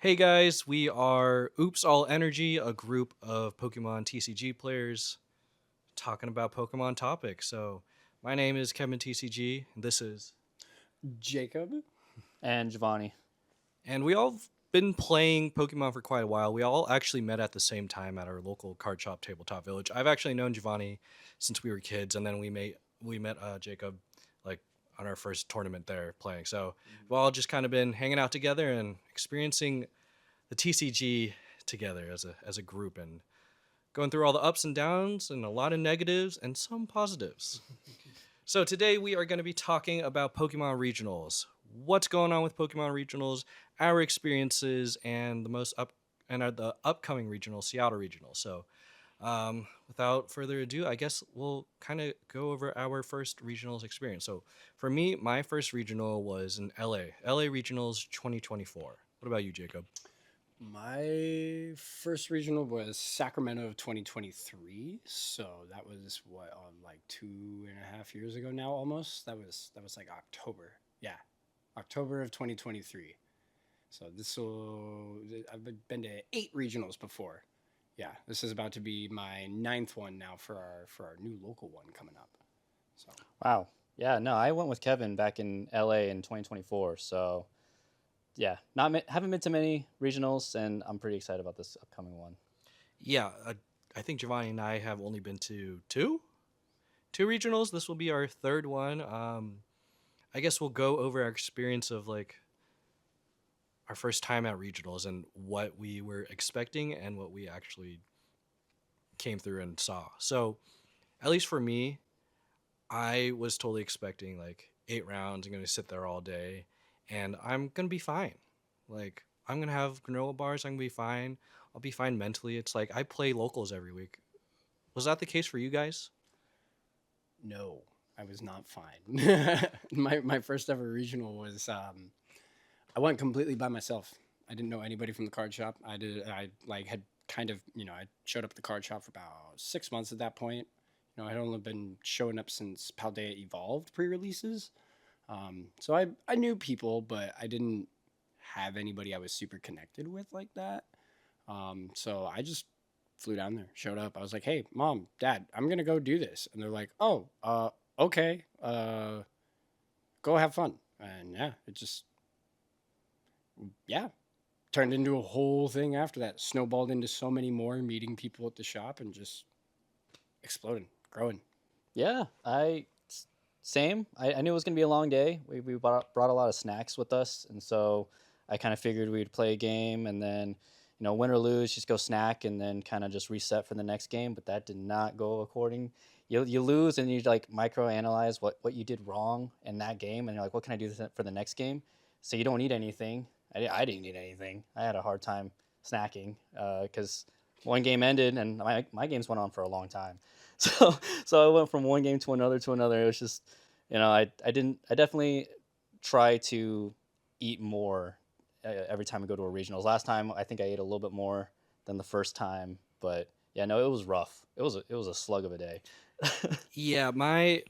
Hey guys, we are Oops All Energy, a group of Pokemon TCG players talking about Pokemon topics. So, my name is Kevin TCG, and this is. Jacob. And Jovani. And we all been playing Pokemon for quite a while. We all actually met at the same time at our local card shop, Tabletop Village. I've actually known Jovani since we were kids, and then we met Jacob like on our first tournament there playing. So, we've all just kind of been hanging out together and experiencing the TCG together as a group and going through all the ups and downs and a lot of negatives and some positives. So today we are going to be talking about Pokemon regionals. What's going on with Pokemon regionals, our experiences, and the upcoming regional, Seattle regional. So, without further ado, I guess we'll kind of go over our first regionals experience. So, for me, my first regional was in LA Regionals 2024. What about you, Jacob? My first regional was Sacramento of 2023. So that was like 2.5 years ago now, almost. That was like October. Yeah, October of 2023. So I've been to 8 regionals before. Yeah, this is about to be my ninth one now for our new local one coming up. So Wow. Yeah, no, I went with Kevin back in LA in 2024. So, yeah, haven't been to many regionals, and I'm pretty excited about this upcoming one. Yeah, I think Giovanni and I have only been to two regionals. This will be our third one. I guess we'll go over our experience of like our first time at regionals and what we were expecting and what we actually came through and saw. So, at least for me, I was totally expecting like 8 rounds. I'm gonna sit there all day, and I'm gonna be fine. Like I'm gonna have granola bars. I'm gonna be fine. I'll be fine mentally. It's like I play locals every week. Was that the case for you guys? no, I was not fine. My first ever regional was I went completely by myself. I didn't know anybody from the card shop. I like had kind of I showed up at the card shop for about 6 months at that point. I'd only been showing up since Paldea Evolved pre-releases. So I knew people, but I didn't have anybody I was super connected with like that. So I just flew down there, showed up. I was like, "Hey, mom, dad, I'm gonna go do this," and they're like, "Oh, okay, go have fun." And yeah, it just yeah turned into a whole thing after that. Snowballed into so many more meeting people at the shop and just exploding, growing. Yeah, same. I knew it was going to be a long day. We brought a lot of snacks with us, and so I kind of figured we'd play a game and then, win or lose, just go snack and then kind of just reset for the next game. But that did not go according. You lose and you like micro analyze what you did wrong in that game, and you're like, what can I do for the next game? So you don't eat anything. I didn't eat anything. I had a hard time snacking because one game ended and my games went on for a long time. So so I went from one game to another to another. It was just, I definitely try to eat more every time I go to a regionals. Last time I think I ate a little bit more than the first time, but yeah, no, it was rough. It was a slug of a day. Yeah, my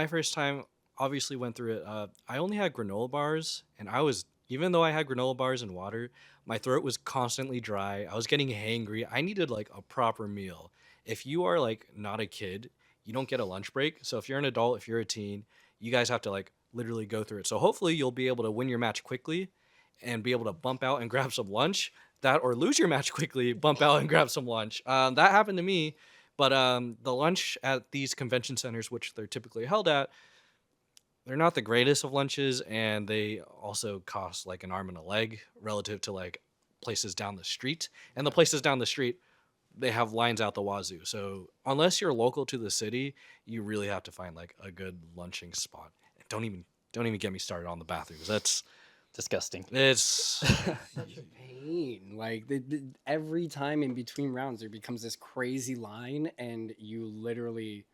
first time obviously went through it. I only had granola bars, and I was even though I had granola bars and water, my throat was constantly dry. I was getting hangry. I needed like a proper meal. If you are like not a kid, you don't get a lunch break. So if you're an adult, if you're a teen, you guys have to like literally go through it. So hopefully you'll be able to win your match quickly and be able to bump out and grab some lunch. That or lose your match quickly, bump out and grab some lunch. That happened to me. But the lunch at these convention centers, which they're typically held at, they're not the greatest of lunches, and they also cost like an arm and a leg relative to like places down the street. And the places down the street, they have lines out the wazoo. So unless you're local to the city, you really have to find like a good lunching spot. Don't even get me started on the bathrooms. That's Disgusting. it's Such a pain. Like every time in between rounds, there becomes this crazy line, and you literally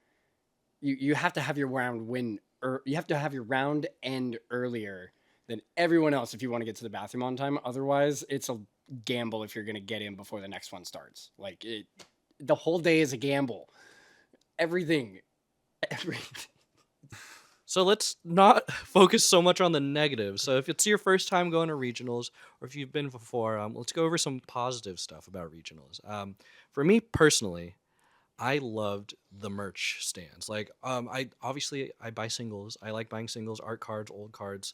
you have to have your round win, or you have to have your round end earlier than everyone else if you want to get to the bathroom on time. Otherwise, it's a gamble if you're going to get in before the next one starts. The whole day is a gamble. Everything, everything. So let's not focus so much on the negative. So if it's your first time going to regionals, or if you've been before, let's go over some positive stuff about regionals. For me personally, I loved the merch stands. Like, I obviously I buy singles. I like buying singles, art cards, old cards,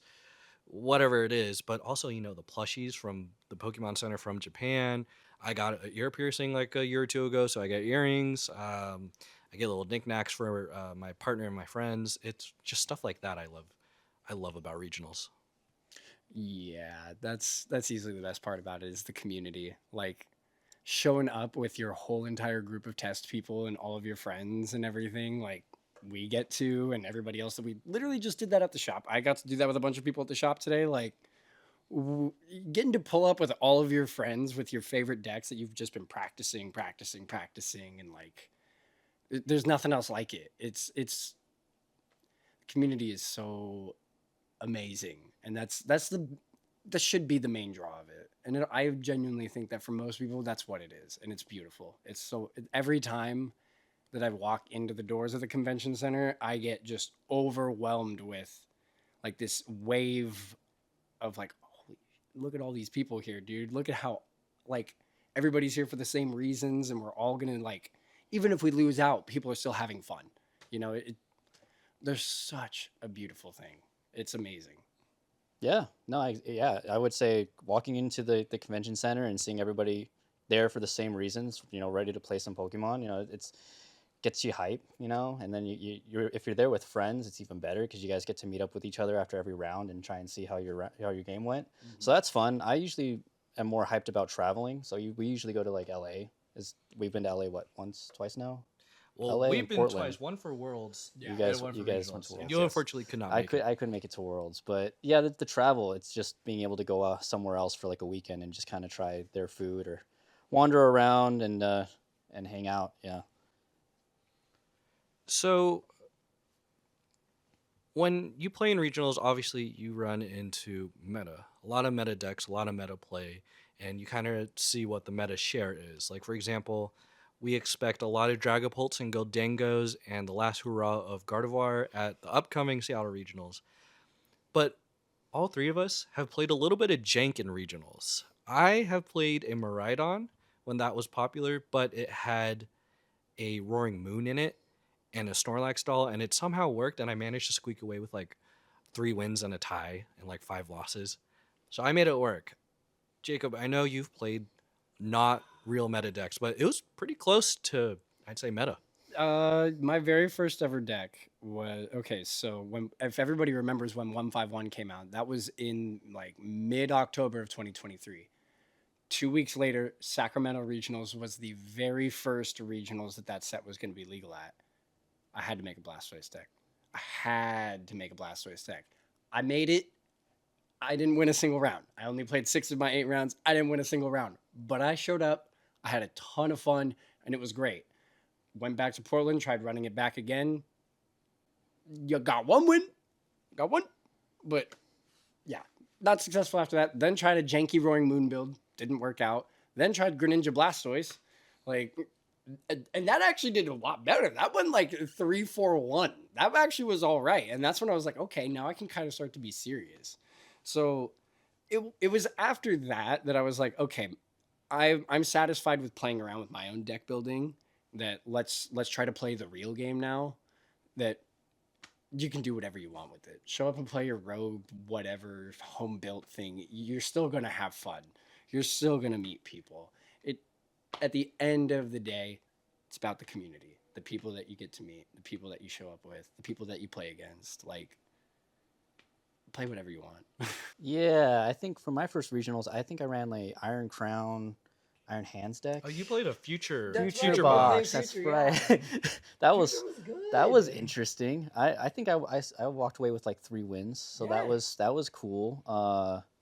whatever it is. But also, the plushies from the Pokemon Center from Japan. I got an ear piercing like a year or two ago, so I get earrings. I get little knickknacks for my partner and my friends. It's just stuff like that. I love about regionals. Yeah, that's easily the best part about it is the community. Like showing up with your whole entire group of test people and all of your friends and everything. Like we get to, and everybody else that we literally just did that at the shop. I got to do that with a bunch of people at the shop today. Like getting to pull up with all of your friends with your favorite decks that you've just been practicing, and like there's nothing else like it. It's community is so amazing, and that should be the main draw of it. And I genuinely think that for most people, that's what it is, and it's beautiful. It's so every time that I walk into the doors of the convention center, I get just overwhelmed with like this wave of like, holy, look at all these people here, dude. Look at how like everybody's here for the same reasons, and we're all gonna like, even if we lose out, people are still having fun. There's such a beautiful thing. It's amazing. Yeah, no, I would say walking into the convention center and seeing everybody there for the same reasons, ready to play some Pokemon, it's gets you hype, and then you're if you're there with friends, it's even better because you guys get to meet up with each other after every round and try and see how your game went. So that's fun. I usually am more hyped about traveling, so we usually go to like LA. We've been to LA what once, twice now. Well, LA we've and been Portland. twice. One for Worlds. Yeah. You guys, and one you for guys went regionals. to And Worlds. you Yes. unfortunately could not I make it. couldn't make it to Worlds, but yeah, the travel. It's just being able to go somewhere else for like a weekend and just kind of try their food or wander around and hang out. Yeah. So when you play in regionals, obviously you run into meta. A lot of meta decks, a lot of meta play, and you kind of see what the meta share is. Like, for example, we expect a lot of Dragapults and Goldengos and the last hurrah of Gardevoir at the upcoming Seattle regionals. But all three of us have played a little bit of jank in regionals. I have played a Miraidon when that was popular, but it had a Roaring Moon in it and a Snorlax doll, and it somehow worked, and I managed to squeak away with like 3 wins and a tie and like 5 losses. So I made it work. Jacob, I know you've played not real meta decks, but it was pretty close to, I'd say, meta. My very first ever deck was okay. So if everybody remembers when 151 came out, that was in like mid October of 2023. 2 weeks later, Sacramento Regionals was the very first regionals that set was going to be legal at. I had to make a Blastoise deck. I made it. I didn't win a single round. I only played 6 of my 8 rounds. I didn't win a single round, but I showed up. I had a ton of fun, and it was great. Went back to Portland, tried running it back again. You got one win. Got one. But yeah, not successful after that. Then tried a janky Roaring Moon build. Didn't work out. Then tried Greninja Blastoise. And that actually did a lot better. That went like 3-4-1. That actually was all right. And that's when I was like, okay, now I can kind of start to be serious. So it was after that I was like, okay, I'm satisfied with playing around with my own deck building. That let's try to play the real game now. That you can do whatever you want with it. Show up and play your rogue, whatever home built thing. You're still gonna have fun. You're still gonna meet people. At the end of the day, it's about the community, the people that you get to meet, the people that you show up with, the people that you play against. Like, play whatever you want. Yeah, I think for my first regionals, I think I ran like Iron Crown, Iron Hands deck. Oh, you played a future That's Future right, box. Future, That's yeah. right. that was good. that was interesting. I think I walked away with like 3 wins, so Yeah. that was cool.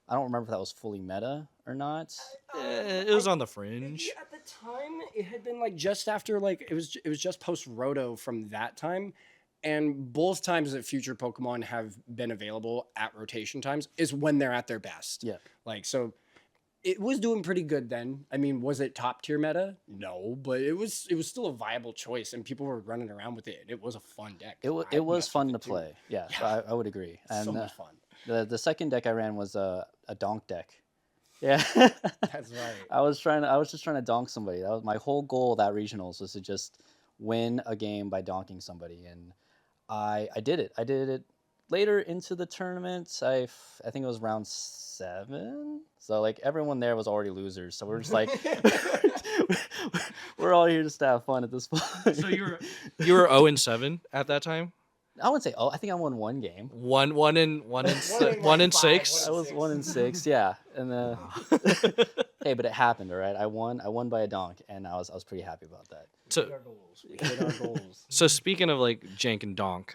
I don't remember if that was fully meta or not. It was on the fringe. At the time, it had been like just after like it was just post Roto from that time, and both times that future Pokemon have been available at rotation times is when they're at their best. Yeah. Like so, it was doing pretty good then. I mean, was it top tier meta? No, but it was still a viable choice, and people were running around with it. It was a fun deck. It I it was messed with fun it to too. play. Yeah, Yeah. I would agree. And So much fun. the second deck I ran was a donk deck. Yeah. That's right. I was just trying to donk somebody. That was my whole goal of that regionals, was to just win a game by donking somebody, and I did it. I did it later into the tournament. I think it was round 7. So like everyone there was already losers. So we're just like we're all here just to have fun at this point. So you were 0-7 at that time. I wouldn't say, oh, I think I won one game. One in One in, one in like, 6. I was 1-6, yeah. And hey, but it happened, all right. I won by a donk, and I was pretty happy about that. So our goals. We hit our goals. so speaking of like jank and donk,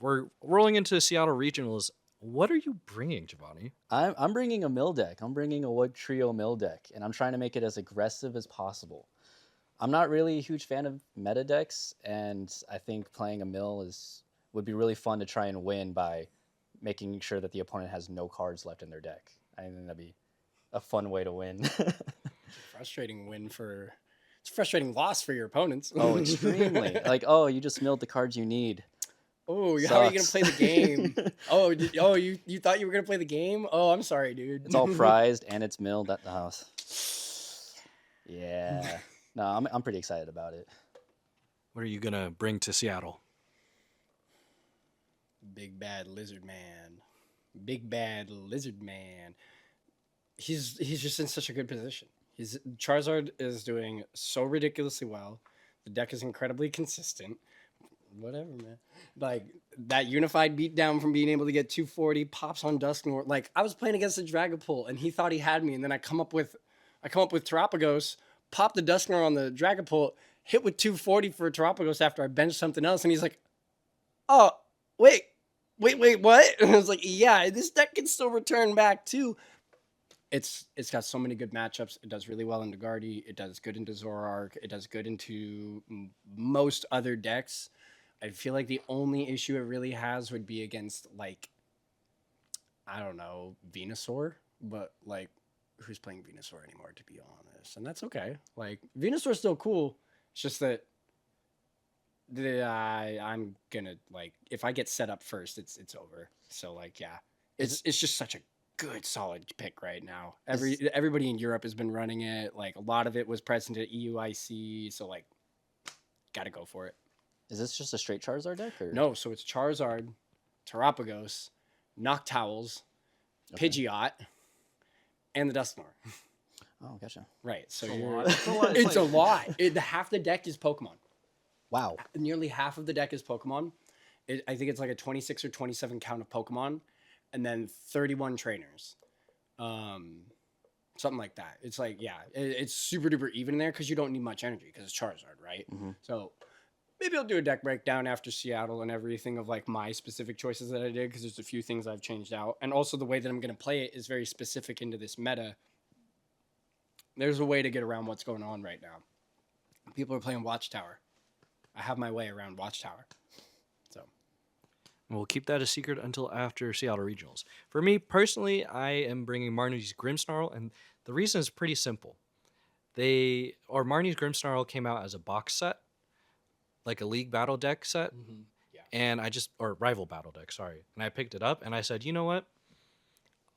we're rolling into Seattle regionals. What are you bringing, Jovani? I'm bringing a mill deck. I'm bringing a wood trio mill deck, and I'm trying to make it as aggressive as possible. I'm not really a huge fan of meta decks, and I think playing a mill would be really fun to try and win by making sure that the opponent has no cards left in their deck. I think that'd be a fun way to win. Frustrating it's a frustrating loss for your opponents. Oh, extremely. Like, oh, you just milled the cards you need. Oh, how are you gonna Sucks. play the game? You thought you were gonna play the game? Oh, I'm sorry, dude. It's all prized and it's milled at the house. Yeah. No, I'm pretty excited about it. What are you gonna bring to Seattle? Big bad lizard man. Big bad lizard man. He's just in such a good position. His Charizard is doing so ridiculously well. The deck is incredibly consistent. Whatever, man. Like that unified beatdown from being able to get 240 pops on Dusknoir. Like I was playing against the Dragapult and he thought he had me, and then I come up with Terapagos, pop the Dusknoir on the Dragapult, hit with 240 for Terapagos after I benched something else, and he's like, "Oh, wait, what?" And I was like, "Yeah, this deck can still return back too." It's got so many good matchups. It does really well into Guardy. It does good into Zoroark. It does good into most other decks. I feel like the only issue it really has would be against, like, I don't know, Venusaur. But, like, who's playing Venusaur anymore, to be honest? And that's okay. Like, Venusaur's still cool. It's just that I'm gonna, like, if I get set up first, it's over. So, like, yeah. It's just such a good solid pick right now. Everybody in Europe has been running it. Like, a lot of it was present at EUIC. So, like, gotta go for it. Is this just a straight Charizard deck? Or? No, so it's Charizard, Terapagos, Noctowls, Okay. Pidgeot, and the Dusknoir. Oh, gotcha. Right. So It's a lot. it's a lot. Half the deck is Pokemon. Wow. Nearly half of the deck is Pokemon. I think it's like a 26 or 27 count of Pokemon, and then 31 trainers. Something like that. It's like, yeah, it's super duper even in there because you don't need much energy because it's Charizard, right? Mm-hmm. So maybe I'll do a deck breakdown after Seattle and everything of like my specific choices that I did, because there's a few things I've changed out. And also the way that I'm going to play it is very specific into this meta. There's a way to get around what's going on right now. People are playing Watchtower. I have my way around Watchtower. So We'll keep that a secret until after Seattle regionals. For me personally, I am bringing Marnie's Grimmsnarl, and the reason is pretty simple. Marnie's Grimmsnarl came out as a box set, like a league battle deck set, yeah. and or rival battle deck, sorry. And I picked it up and I said, you know what?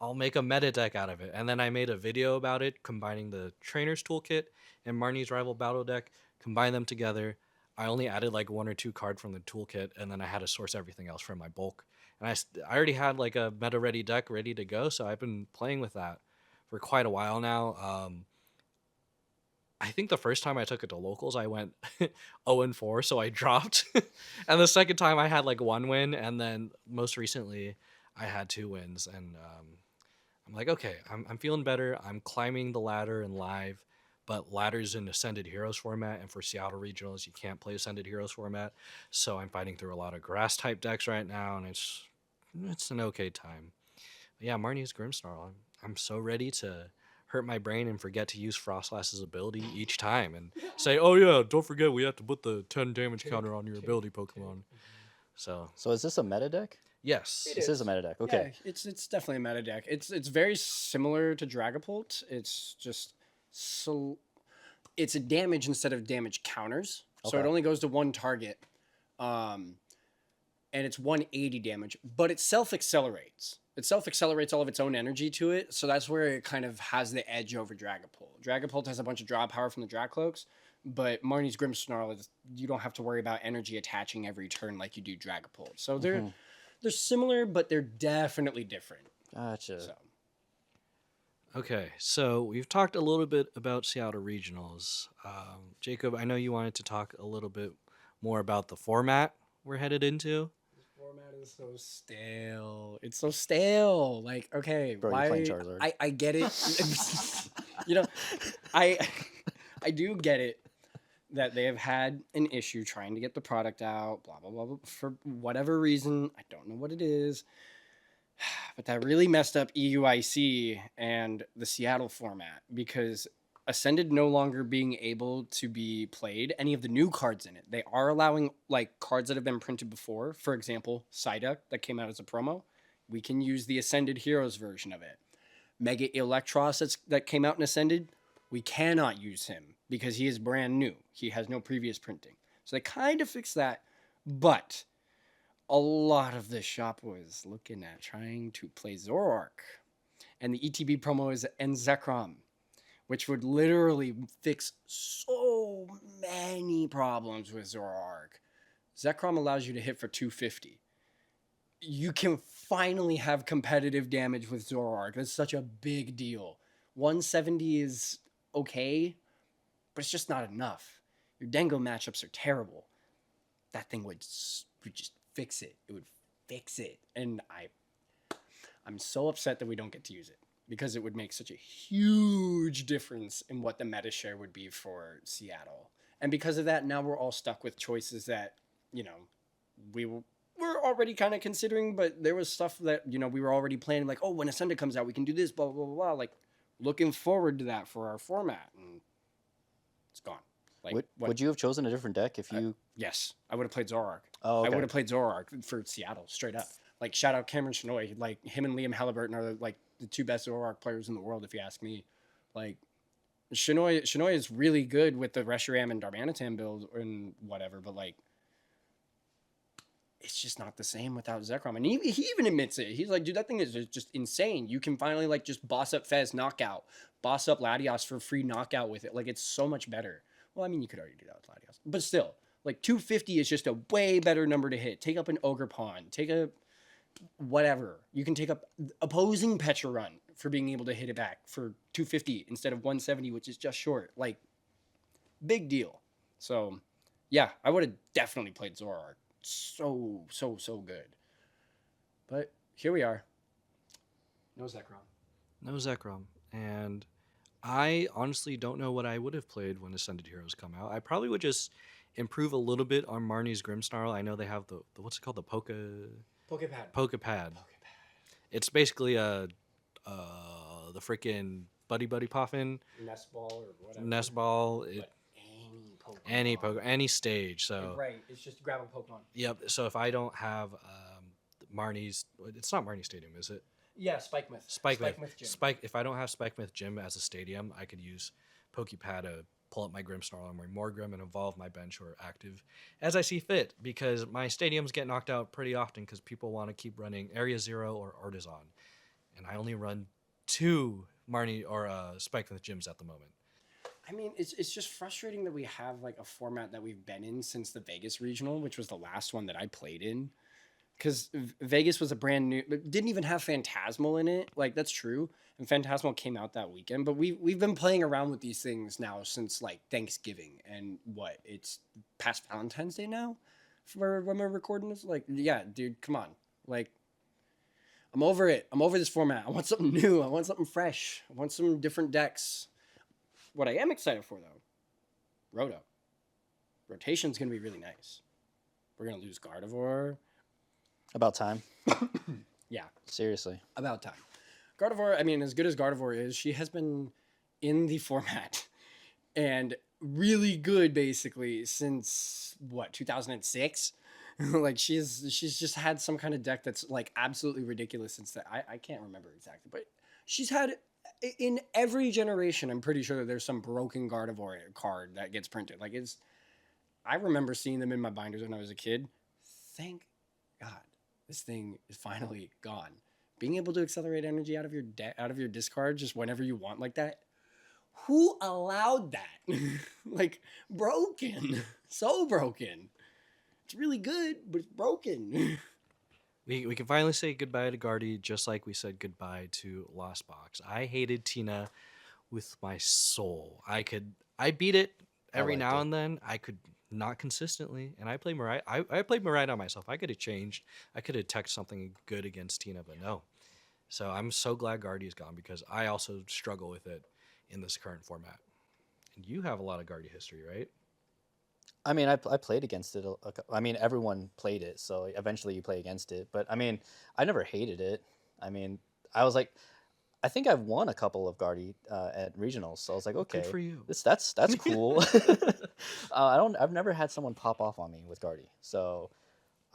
I'll make a meta deck out of it. And then I made a video about it, combining the Trainer's Toolkit and Marnie's rival battle deck, combine them together. I only added like 1 or 2 card from the toolkit, and then I had to source everything else from my bulk. And I already had like a meta ready deck ready to go, so I've been playing with that for quite a while now. I think the first time I took it to locals, I went 0-4, so I dropped. And the second time I had like 1 win, and then most recently I had 2 wins. And I'm like, okay, I'm feeling better. I'm climbing the ladder in live, but ladder's in Ascended Heroes format, and for Seattle regionals, you can't play Ascended Heroes format. So I'm fighting through a lot of grass type decks right now, and it's an okay time. But yeah, Marnie's Grimmsnarl. I'm so ready to hurt my brain and forget to use Frostlass's ability each time and say, oh yeah, don't forget we have to put the 10 damage counter on your ability Pokemon. So So is this a meta deck? Yes. It This is a meta deck. Okay. Yeah, it's definitely a meta deck. It's very similar to Dragapult. It's just so it's a damage instead of damage counters. So it Okay. only goes to one target. Um, and it's 180 damage, but it self-accelerates. It self-accelerates all of its own energy to it, so that's where it kind of has the edge over Dragapult. Dragapult has a bunch of draw power from the Dracloaks, but Marnie's Grimmsnarl is you don't have to worry about energy attaching every turn like you do Dragapult. So they're similar, but they're definitely different. Gotcha. So Okay, so we've talked a little bit about Seattle Regionals. Jacob, I know you wanted to talk a little bit more about the format we're headed into. this format is so stale. It's so stale. Like, okay, Bro, why? you're playing Charizard. I get it. you know, I I do get it that they have had an issue trying to get the product out, blah blah blah, blah for whatever reason. I don't know what it is. But that really messed up EUIC and the Seattle format because Ascended no longer being able to be played, any of the new cards in it. They are allowing like cards that have been printed before. For example, Psyduck that came out as a promo. We can use the Ascended Heroes version of it. Mega Electros that came out in Ascended, we cannot use him because he is brand new. He has no previous printing. So they kind of fixed that, but a lot of the shop was looking at trying to play Zoroark. And the ETB promo is Enzekrom, which would literally fix so many problems with Zoroark. Zekrom allows you to hit for 250. You can finally have competitive damage with Zoroark. That's such a big deal. 170 is okay, but it's just not enough. Your Dango matchups are terrible. That thing would just fix it. It would fix it. And I'm so upset that we don't get to use it because it would make such a huge difference in what the meta share would be for Seattle. And because of that, now we're all stuck with choices that, we're already kind of considering, but there was stuff that, we were already planning, like, oh, when Ascended comes out, we can do this, blah, blah, blah, blah. Like, looking forward to that for our format. And it's gone. Like, Would you have chosen a different deck if you? Yes, I would have played Zoroark. Oh, okay. I would have played Zoroark for Seattle, straight up. Like, shout out Cameron Shinoy. Like, him and Liam Halliburton are, like, the two best Zoroark players in the world, if you ask me. Like, Shinoy is really good with the Reshiram and Darmanitan build and whatever, but, like, it's just not the same without Zekrom. And he even admits it. He's like, dude, that thing is just insane. You can finally, like, just boss up Fez knockout, boss up Latios for free knockout with it. Like, it's so much better. Well, I mean, you could already do that with Latios. But still, like, 250 is just a way better number to hit. Take up an Ogre Pawn. Take a whatever. You can take up opposing Petra Run for being able to hit it back for 250 instead of 170, which is just short. Like, big deal. So, yeah, I would have definitely played Zoroark. So good. But here we are. No Zekrom. No Zekrom. And I honestly don't know what I would have played when Ascended Heroes come out. I probably would just improve a little bit on Marnie's Grimmsnarl. I know they have the what's it called? The Pokepad. It's basically the freaking Buddy Poffin Nest Ball or whatever. Nest Ball. But any Pokemon. Any stage. So Right, it's just grab a Pokemon. yep. So if I don't have Marnie's, it's not Marnie Stadium, is it? Yeah, Spikemouth. Spikemouth Gym. If I don't have Spikemouth Gym as a stadium, I could use Pokepad to pull up my Grimmsnarl and my Morgrim and evolve my bench or active as I see fit, because my stadiums get knocked out pretty often because people want to keep running Area Zero or Artisan, and I only run 2 Marnie or Spikemouth gyms at the moment. I mean, it's just frustrating that we have like a format that we've been in since the Vegas regional, which was the last one that I played in. Because Vegas was a brand new, didn't even have Phantasmal in it. Like, that's true. And Phantasmal came out that weekend. But we've been playing around with these things now since, like, Thanksgiving. And what? It's past Valentine's Day now? For when we're recording this? Like, yeah, dude, come on. Like, I'm over it. I'm over this format. I want something new. I want something fresh. I want some different decks. What I am excited for, though, Roto. Rotation's going to be really nice. We're going to lose Gardevoir. About time. Yeah. Seriously. About time. Gardevoir, I mean, as good as Gardevoir is, she has been in the format and really good basically since, 2006? Like she's just had some kind of deck that's like absolutely ridiculous since that I can't remember exactly, but she's had in every generation. I'm pretty sure that there's some broken Gardevoir card that gets printed. Like it's I remember seeing them in my binders when I was a kid. Thank God this thing is finally gone. Being able to accelerate energy out of your out of your discard just whenever you want like that. Who allowed that? Like broken, so broken. It's really good, but it's broken. We can finally say goodbye to Guardy, just like we said goodbye to Lost Box. I hated Tina with my soul. I beat it every liked now it. and then. I could not consistently, and I played Mariah. I played Mariah on myself. I could have changed. I could have teched something good against Tina, but no. So I'm so glad Guardy is gone because I also struggle with it in this current format. And you have a lot of Guardy history, right? I mean, I played against it. I mean, everyone played it, so eventually you play against it. But I mean, I never hated it. I mean, I was like, I think I've won a couple of Guardy at regionals, so I was like, Good okay, for you. that's cool. I've never had someone pop off on me with Guardy, so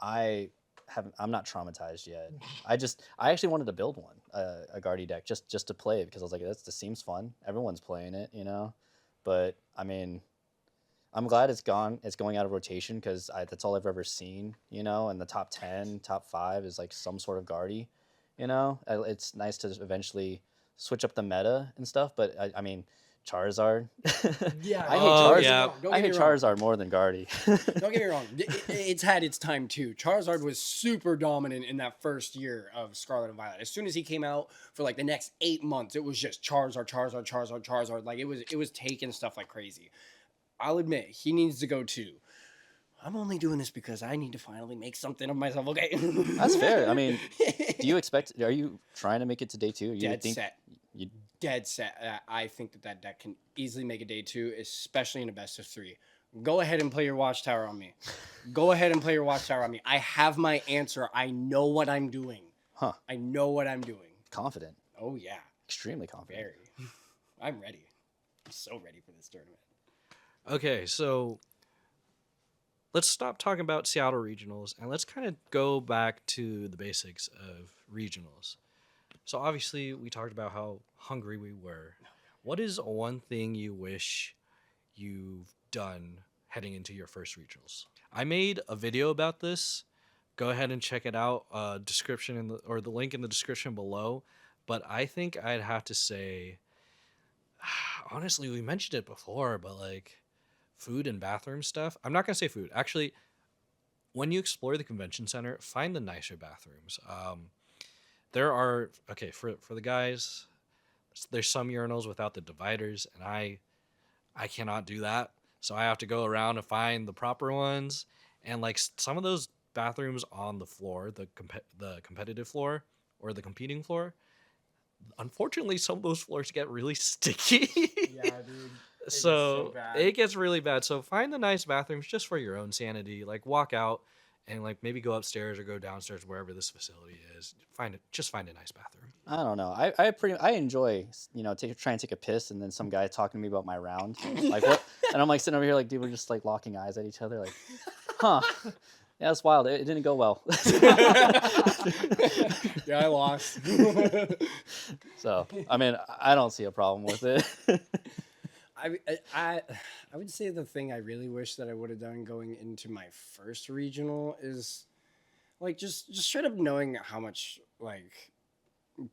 I haven't. I'm not traumatized yet. I actually wanted to build one, a Guardy deck, just to play it because I was like, this seems fun. Everyone's playing it, you know. But I mean, I'm glad it's gone. It's going out of rotation because that's all I've ever seen, you know. And the top 10, top 5 is like some sort of Guardy, you know. It's nice to eventually switch up the meta and stuff. But I mean, Charizard. Yeah, I hate Oh, Charizard. yeah. Don't I get hate me wrong. Charizard more than Guardy. Don't get me wrong. It's had its time too. Charizard was super dominant in that first year of Scarlet and Violet. As soon as he came out for like the next 8 months, it was just Charizard, Charizard, Charizard, Charizard. Like it was taking stuff like crazy. I'll admit he needs to go too. I'm only doing this because I need to finally make something of myself. Okay, That's fair. I mean, do you expect? Are you trying to make it to day 2? You dead think set? you? Dead set. I think that deck can easily make a day 2, especially in a best of 3. Go ahead and play your Watchtower on me. Go ahead and play your Watchtower on me. I have my answer. I know what I'm doing. Huh? I know what I'm doing. Confident. Oh yeah, Extremely confident. very. I'm ready. I'm so ready for this tournament. Okay, so let's stop talking about Seattle regionals and let's kind of go back to the basics of regionals. So obviously we talked about how hungry we were. What is one thing you wish you've done heading into your first regionals? I made a video about this. Go ahead and check it out. Description or the link in the description below. But I think I'd have to say, honestly, we mentioned it before, but like food and bathroom stuff. I'm not gonna say food. Actually, when you explore the convention center, find the nicer bathrooms. There are for the guys. There's some urinals without the dividers, and I cannot do that. So I have to go around and find the proper ones. And like some of those bathrooms on the floor, the competitive floor or the competing floor, unfortunately, some of those floors get really sticky. Yeah, dude. So it gets really bad. So find the nice bathrooms just for your own sanity. Like walk out and like maybe go upstairs or go downstairs wherever this facility is. Just find a nice bathroom. I don't know. I enjoy, you know, try and take a piss and then some guy talking to me about my round. Like what? And I'm like sitting over here like, dude, we're just like locking eyes at each other like, huh. Yeah, that's wild. It didn't go well. Yeah, I lost. So, I mean, I don't see a problem with it. I would say the thing I really wish that I would have done going into my first regional is like just straight up knowing how much like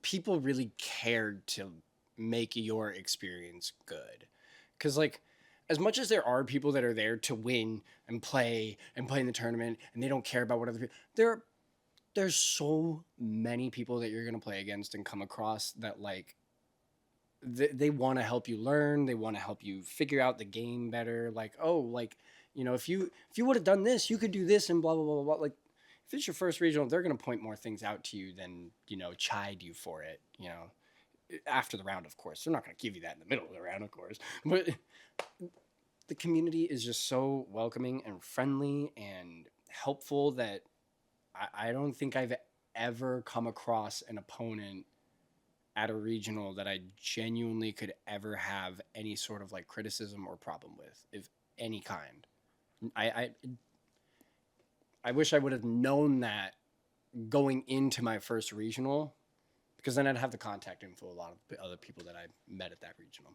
people really cared to make your experience good. Cause like as much as there are people that are there to win and play in the tournament and they don't care about what other people there's so many people that you're gonna play against and come across that like they want to help you learn. They want to help you figure out the game better. Like, oh, like, you know, if you would have done this, you could do this and blah, blah, blah, blah, blah. Like, if it's your first regional, they're going to point more things out to you than, you know, chide you for it, you know, after the round, of course. They're not going to give you that in the middle of the round, of course. But the community is just so welcoming and friendly and helpful that I don't think I've ever come across an opponent at a regional that I genuinely could ever have any sort of like criticism or problem with, if any kind. I I wish I would have known that going into my first regional, because then I'd have the contact info of a lot of the other people that I met at that regional.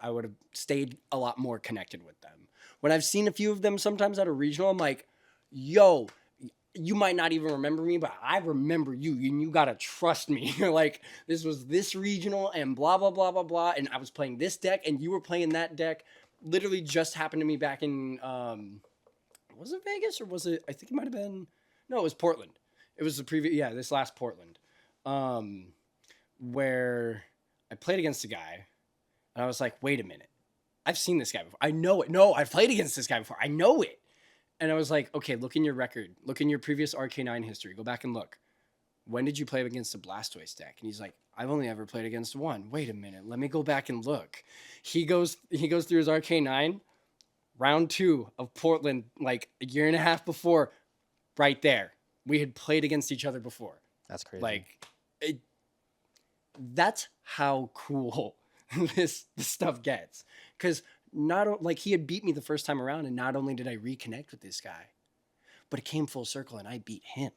I would have stayed a lot more connected with them. When I've seen a few of them sometimes at a regional, I'm like, yo, you might not even remember me, but I remember you, and you gotta trust me. Like, this was this regional and blah, blah, blah, blah, blah, and I was playing this deck, and you were playing that deck. Literally just happened to me back in, was it Vegas, or was it, I think it might have been, no, it was Portland. It was the previous, this last Portland, where I played against a guy, and I was like, wait a minute. I've seen this guy before. I know it. No, I've played against this guy before. I know it. And I was like, okay, look in your record. Look in your previous RK9 history. Go back and look. When did you play against the Blastoise deck? And he's like, I've only ever played against one. Wait a minute. Let me go back and look. He goes through his RK9, round 2 of Portland, like a year and a half before, right there. We had played against each other before. That's crazy. Like, that's how cool this stuff gets. Because like, he had beat me the first time around, and not only did I reconnect with this guy, but it came full circle and I beat him.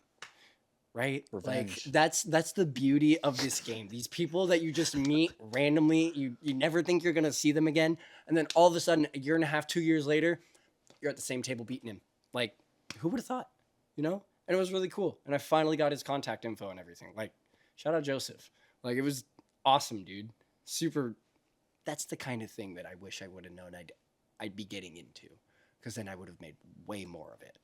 Right? Revenge. Like, that's the beauty of this game. These people that you just meet randomly, you never think you're gonna see them again, and then all of a sudden, a year and a half, 2 years later, you're at the same table beating him. Like, who would have thought? You know? And it was really cool. And I finally got his contact info and everything. Like, shout out Joseph. Like, it was awesome, dude. Super. That's the kind of thing that I wish I would have known I'd be getting into, because then I would have made way more of it.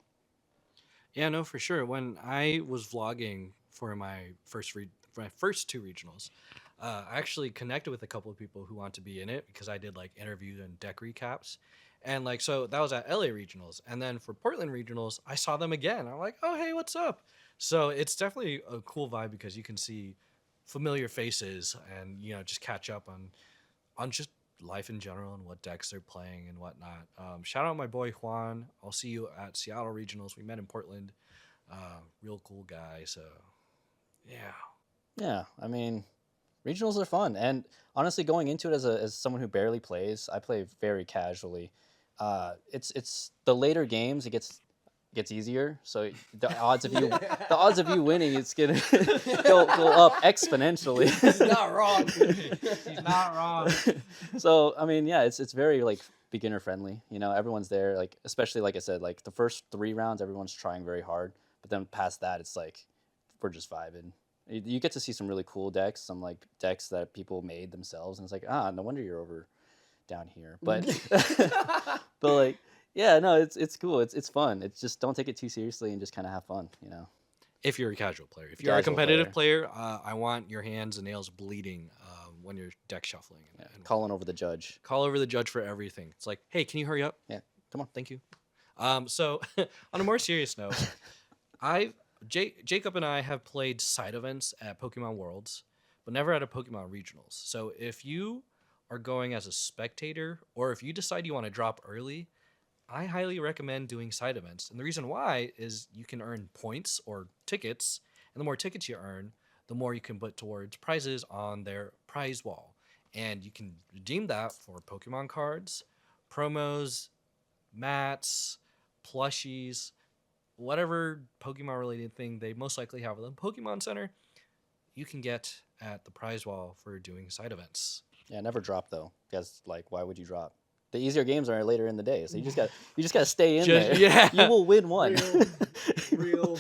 Yeah, no, for sure. When I was vlogging for my first 2 regionals, I actually connected with a couple of people who want to be in it, because I did like interview and deck recaps. And like, so that was at LA regionals. And then for Portland regionals, I saw them again. I'm like, oh, hey, what's up? So it's definitely a cool vibe, because you can see familiar faces and, you know, just catch up on just life in general and what decks they're playing and whatnot. Shout out my boy Juan. I'll see you at Seattle regionals. We met in Portland. Real cool guy. So yeah. Yeah, I mean, regionals are fun, and honestly, going into it as someone who barely plays, I play very casually. It's the later games, it gets easier. So the odds of you winning, it's gonna go up exponentially. He's not wrong. He's not wrong. So I mean, yeah, it's very like beginner friendly. You know, everyone's there. Like, especially like I said, like the first 3 rounds, everyone's trying very hard, but then past that, it's like we're just vibing. You get to see some really cool decks, some like decks that people made themselves, and it's like, no wonder you're over down here. But but like, yeah, no, it's cool. It's fun. It's just, don't take it too seriously and just kind of have fun, you know. If you're a casual player. If you're a competitive player, I want your hands and nails bleeding when you're deck shuffling. And Calling over the judge. Call over the judge for everything. It's like, hey, can you hurry up? Yeah, come on. Thank you. So on a more serious note, Jacob and I have played side events at Pokemon Worlds, but never at a Pokemon Regionals. So if you are going as a spectator, or if you decide you want to drop early, I highly recommend doing side events. And the reason why is you can earn points or tickets, and the more tickets you earn, the more you can put towards prizes on their prize wall. And you can redeem that for Pokemon cards, promos, mats, plushies, whatever Pokemon related thing they most likely have at the Pokemon Center, you can get at the prize wall for doing side events. Yeah, never drop though, because like, why would you drop? The easier games are later in the day, so you just got to stay in there. Yeah. You will win one. Real.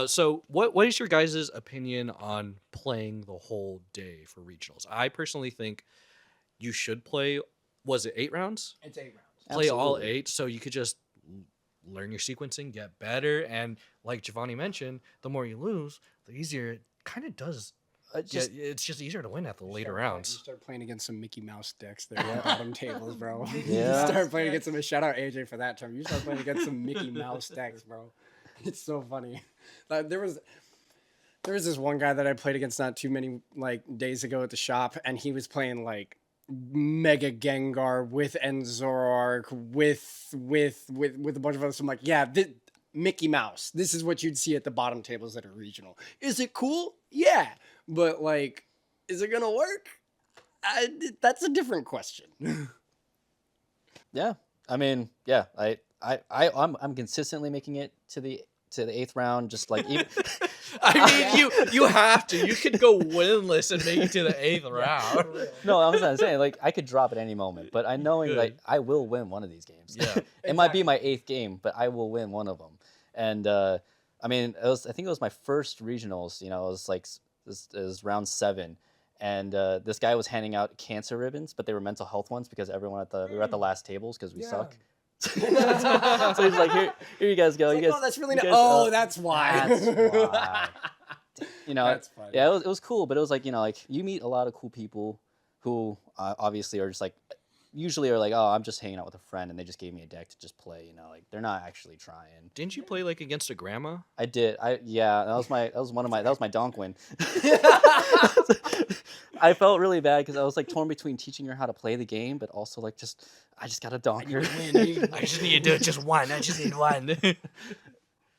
So what is your guys' opinion on playing the whole day for regionals? I personally think you should play, was it 8 rounds? It's 8 rounds. Play all Absolutely. 8, so you could just learn your sequencing, get better, and like Jovani mentioned, the more you lose, the easier it kind of does. It's just easier to win at the later rounds. You start playing against some Mickey Mouse decks there at the bottom tables, bro. Yeah. You start playing against some, shout out AJ for that term. You start playing against some Mickey Mouse decks, bro. It's so funny. Like, there was this one guy that I played against not too many like days ago at the shop, and he was playing like Mega Gengar with Enzorark with a bunch of others. I'm like, yeah, Mickey Mouse. This is what you'd see at the bottom tables at a regional. Is it cool? Yeah. But like, is it gonna work? That's a different question. Yeah, I mean, yeah, I'm consistently making it to the to the 8th round, just like even. I mean, you have to. You could go winless and make it to the 8th round. No, I'm not saying like I could drop at any moment, but I knowing like Good. I will win one of these games. Yeah. It might be my 8th game, but I will win one of them. And I mean, I think it was my first regionals. You know, it was like it was round 7, and this guy was handing out cancer ribbons, but they were mental health ones because everyone we were at the last tables because we suck. So he's like, here you guys go. It's You like, guys. oh, that's really you nice. guys, Oh, that's why. That's why. You know, That's funny. yeah, it was cool, but it was like, you know, like you meet a lot of cool people who obviously are just like, usually are like, oh, I'm just hanging out with a friend and they just gave me a deck to just play, you know, like they're not actually trying. Didn't you play like against a grandma? I did. That was my donk win. I felt really bad because I was like torn between teaching her how to play the game, but also like I just got to donk her. I just need to do it just one. I just need one.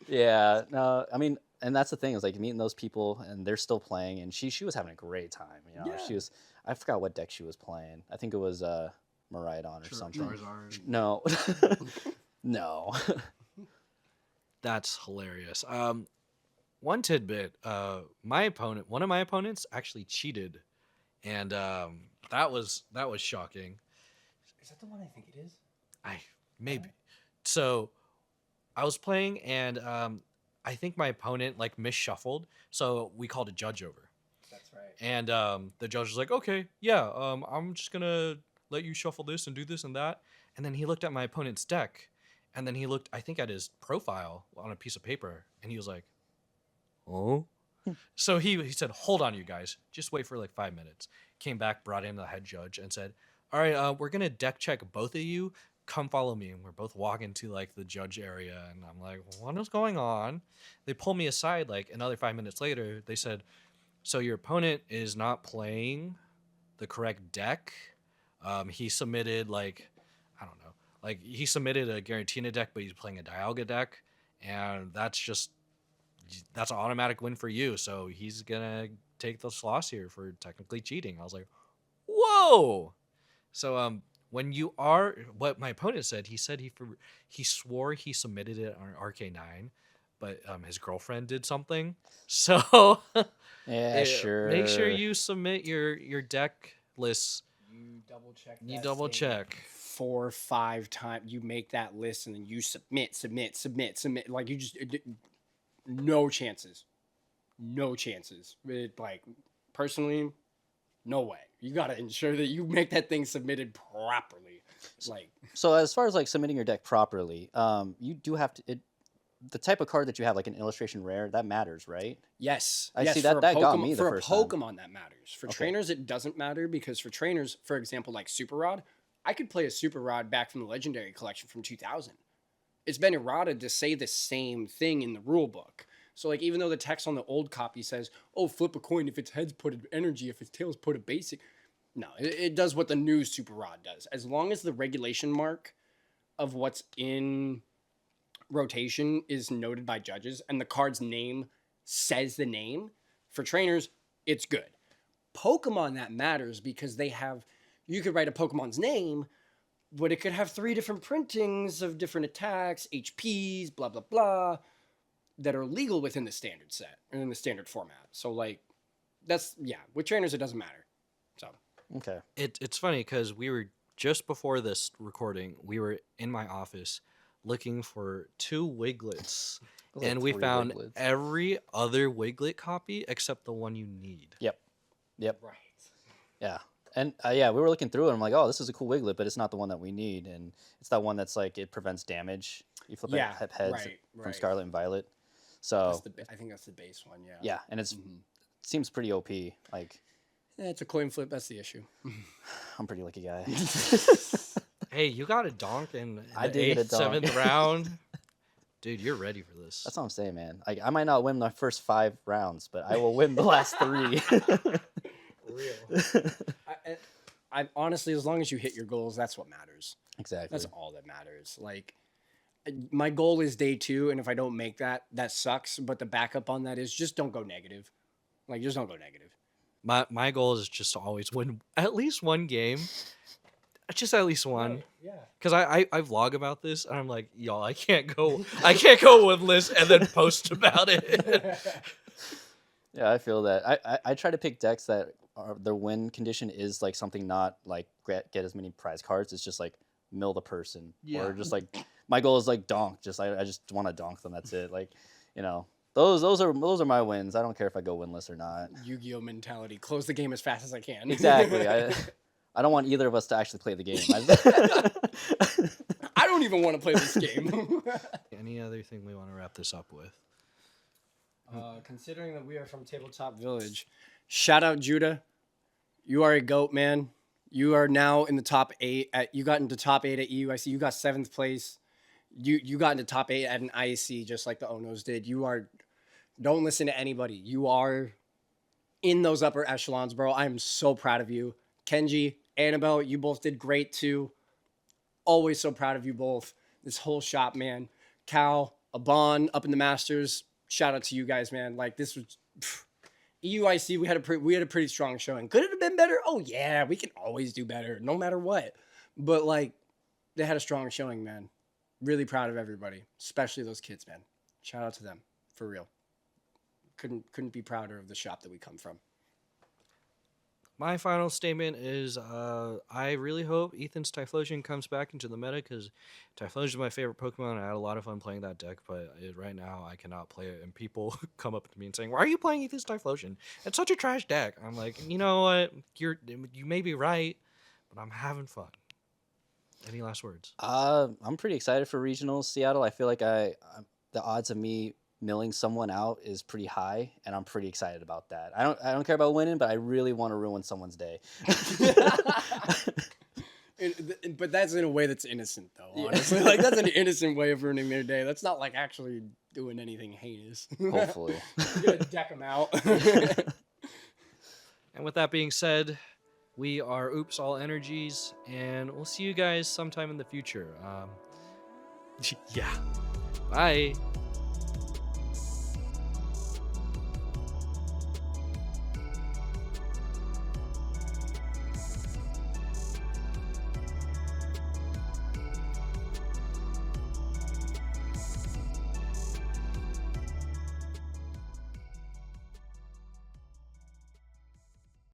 Yeah, no, I mean, and that's the thing is like meeting those people and they're still playing, and she was having a great time. You know, Yeah. I forgot what deck she was playing. I think it was Miraidon or something. Charizard. No, no. That's hilarious. One tidbit. One of my opponents actually cheated, and that was shocking. Is that the one I think it is? Maybe. So I was playing, and I think my opponent like misshuffled, so we called a judge over. That's right. And the judge was like, okay, yeah, I'm just gonna let you shuffle this and do this and that. And then he looked at my opponent's deck, and then he looked, I think, at his profile on a piece of paper, and he was like, oh. So he said, hold on, you guys, just wait for like 5 minutes. Came back, brought in the head judge, and said, all right, we're gonna deck check both of you. Come follow me. And we're both walking to like the judge area, and I'm like, what is going on? They pull me aside like another 5 minutes later. They said, so your opponent is not playing the correct deck. He submitted like, I don't know, like he submitted a Garantina deck, but he's playing a Dialga deck, and that's an automatic win for you. So he's gonna take the loss here for technically cheating. I was like, whoa. So when you are, what my opponent said, he swore he submitted it on RK9, but his girlfriend did something. So Yeah, sure. make sure you submit your deck lists. You double check. You double check. 4 or 5 times. You make that list and then you submit. Like you just no chances. No chances. Like personally, no way. You gotta ensure that you make that thing submitted properly. Like So as far as like submitting your deck properly, you do have to. The type of card that you have, like an illustration rare, that matters, right? yes, I yes, see that- for a that got Pokemon- me the for first a time. Pokemon that matters. For Okay. trainers, it doesn't matter because for trainers, for example, like Super Rod, I could play a Super Rod back from the Legendary Collection from 2000. It's been errata to say the same thing in the rule book. So like even though the text on the old copy says, "Oh, flip a coin if its heads put an energy, if its tails put a basic," no, it does what the new Super Rod does. As long as the regulation mark of what's in rotation is noted by judges and the card's name says the name, for trainers, it's good. Pokemon, that matters because you could write a Pokemon's name, but it could have 3 different printings of different attacks, HPs, blah, blah, blah, that are legal within the standard set and in the standard format. So like, with trainers, it doesn't matter. So. Okay. It's funny because we were just before this recording, we were in my office looking for 2 Wiglets, It was like and we 3 found Wiglets. every other Wiglet copy except the one you need. Yep. Right. Yeah. And yeah, we were looking through it. I'm like, oh, this is a cool Wiglet, but it's not the one that we need. And it's that one that's like, it prevents damage. You flip Yeah, it heads right, from right. Scarlet and Violet. So I think that's the base one, yeah. yeah, and it Mhm. seems pretty OP. Like, Yeah, it's a coin flip. That's the issue. I'm a pretty lucky guy. Hey, you got a donk in I the did get a 8th, donk. 7th round. Dude, you're ready for this. That's what I'm saying, man. Like, I might not win the first 5 rounds, but I will win the last 3. Real. I honestly, as long as you hit your goals, that's what matters. Exactly. That's all that matters. Like, my goal is day 2, and if I don't make that, that sucks. But the backup on that is just don't go negative. Like, just don't go negative. My goal is just to always win at least one game. Just at least one. Right, yeah. Because I vlog about this, and I'm like, y'all, I can't go winless and then post about it. Yeah, I feel that. I try to pick decks that their win condition is like something not like get as many prize cards. It's just like mill the person, or just like my goal is like donk. Just I just want to donk them. That's it. Like, you know, those are my wins. I don't care if I go winless or not. Yu-Gi-Oh mentality. Close the game as fast as I can. Exactly. I don't want either of us to actually play the game. I don't even want to play this game. Any other thing we want to wrap this up with? Considering that we are from Tabletop Village, shout out Judah. You are a goat, man. You are now in the top 8. You got into top 8 at EUIC. You got 7th place. You got into top 8 at an IC just like the Onos did. Don't listen to anybody. You are in those upper echelons, bro. I am so proud of you. Kenji, Annabelle, you both did great too. Always so proud of you both. This whole shop, man. Cal, Aban, up in the Masters. Shout out to you guys, man. Like, this was EUIC. We had a pretty strong showing. Could it have been better? Oh yeah, we can always do better, no matter what. But like, they had a strong showing, man. Really proud of everybody, especially those kids, man. Shout out to them, for real. Couldn't be prouder of the shop that we come from. My final statement is I really hope Ethan's Typhlosion comes back into the meta, because Typhlosion is my favorite Pokemon. I had a lot of fun playing that deck, but right now I cannot play it. And people come up to me and saying, "Why are you playing Ethan's Typhlosion? It's such a trash deck." I'm like, you know what? You may be right, but I'm having fun. Any last words? I'm pretty excited for regionals, Seattle. I feel like the odds of me milling someone out is pretty high, and I'm pretty excited about that. I don't care about winning, but I really want to ruin someone's day. But that's in a way that's innocent, though. Honestly, like, that's an innocent way of ruining their day. That's not like actually doing anything heinous. Hopefully, you're gonna deck them out. And with that being said, we are Oops All Energies, and we'll see you guys sometime in the future. Yeah. Bye.